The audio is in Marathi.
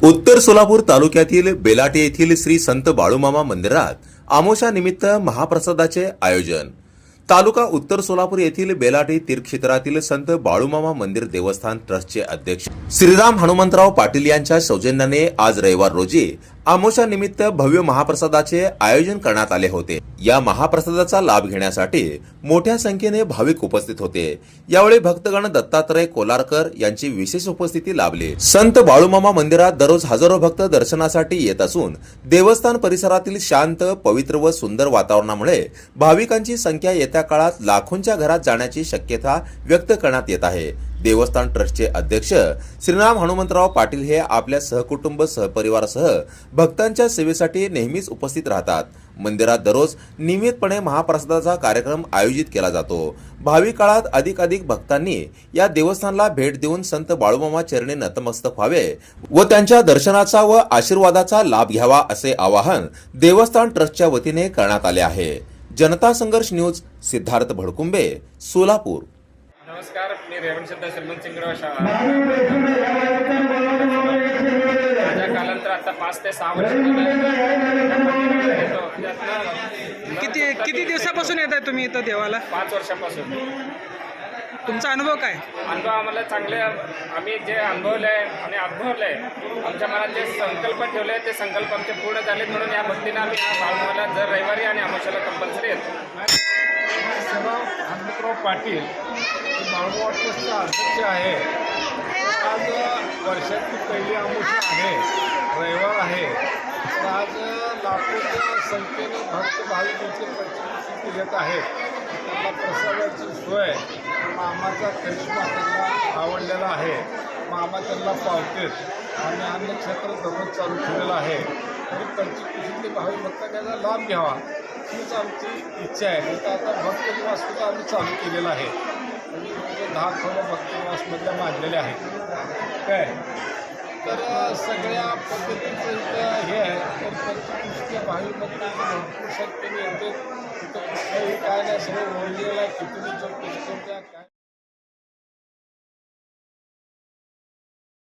उत्तर सोलापूर तालुक्यातील बेलाटे येथील श्री संत बाळूमामा मंदिरात आमोशानिमित्त महाप्रसादाचे आयोजन। तालुका उत्तर सोलापूर येथील बेलाटे तीर्थक्षेत्रातील संत बाळूमामा मंदिर देवस्थान ट्रस्टचे अध्यक्ष श्रीराम हनुमंतराव पाटील यांच्या सौजन्याने आज रविवार रोजी आमोशानिमित्त भव्य महाप्रसादाचे आयोजन करण्यात आले होते। या महाप्रसादाचा लाभ घेण्यासाठी मोठ्या संख्येने भाविक उपस्थित होते। यावेळी भक्तगण दत्तात्रय कोलारकर यांची विशेष उपस्थिती लाभली। संत बाळूमामा मंदिरात दररोज हजारो भक्त दर्शनासाठी येत असून देवस्थान परिसरातील शांत, पवित्र व सुंदर वातावरणामुळे भाविकांची संख्या येत्या काळात लाखोंच्या घरात जाण्याची शक्यता व्यक्त करण्यात येत आहे। देवस्थान ट्रस्टचे अध्यक्ष श्रीराम हनुमंतराव पाटील हे आपल्या सहकुटुंब सहपरिवारासह भक्तांच्या सेवेसाठी नेहमीच उपस्थित राहतात। मंदिरात दररोज नियमितपणे महाप्रसादाचा कार्यक्रम आयोजित केला जातो। भावी काळात अधिकाधिक भक्तांनी या देवस्थानाला भेट देऊन संत बाळूमामा चरणी नतमस्तक व्हावे व त्यांच्या दर्शनाचा व आशीर्वादाचा लाभ घ्यावा असे आवाहन देवस्थान ट्रस्टच्या वतीने करण्यात आले आहे। जनता संघर्ष न्यूज, सिद्धार्थ भडकुंबे, सोलापूर। नमस्कार, मी रेवणसिद्ध श्रीमंत सिंगराव शाळा। माझ्या कालांतर आता 5 ते 6 वर्ष किती दिवसापासून येत आहे तुम्ही इथं देवाला? 5 वर्षापासून। तुमचा अनुभव काय? अनुभव आम्हाला चांगले, आम्ही जे अनुभवले आणि अनुभवले, आमच्या मनात जे संकल्प ठेवले ते संकल्प आमचे पूर्ण झाले। म्हणून या भक्तीने आम्ही बाळूमामाला दर रविवारी आणि अमावस्येला कंपल्सरी येतो। श्रीराम हनुमंतराव पाटील बाळूमामा ट्रस्टचे अध्यक्ष आहे। आज वर्षाची पहिली अमावस्या आहे, रविवार आहे। तर आज लाखोच्या संख्येने भक्त भाविक इथे प्रसिद्धी घेत आहेत। त्यांना प्रसादाची सोय, मामाचा करिश्मा त्यांना आवडलेला आहे। मामा त्यांना पावतेत आणि अन्य क्षेत्र दररोज चालू ठेवलेलं आहे। तरी पंचकृषीतले भाविक भक्तांचा लाभ घ्यावा हीच आमची इच्छा आहे। तर आता भक्त निवाससुद्धा आम्ही चालू केलेलं आहे आणि 10 खोल्या भक्त निवासमधल्या बांधलेल्या आहेत काय। तर सगळ्या पद्धतीचं इथं हे आहे। तर पंचकृषीतल्या भाविक भक्तांची भरपूर संख्येने येते। तिथं कुठलंही काय नाही, सगळं ओरिजिनल आहे। किती काय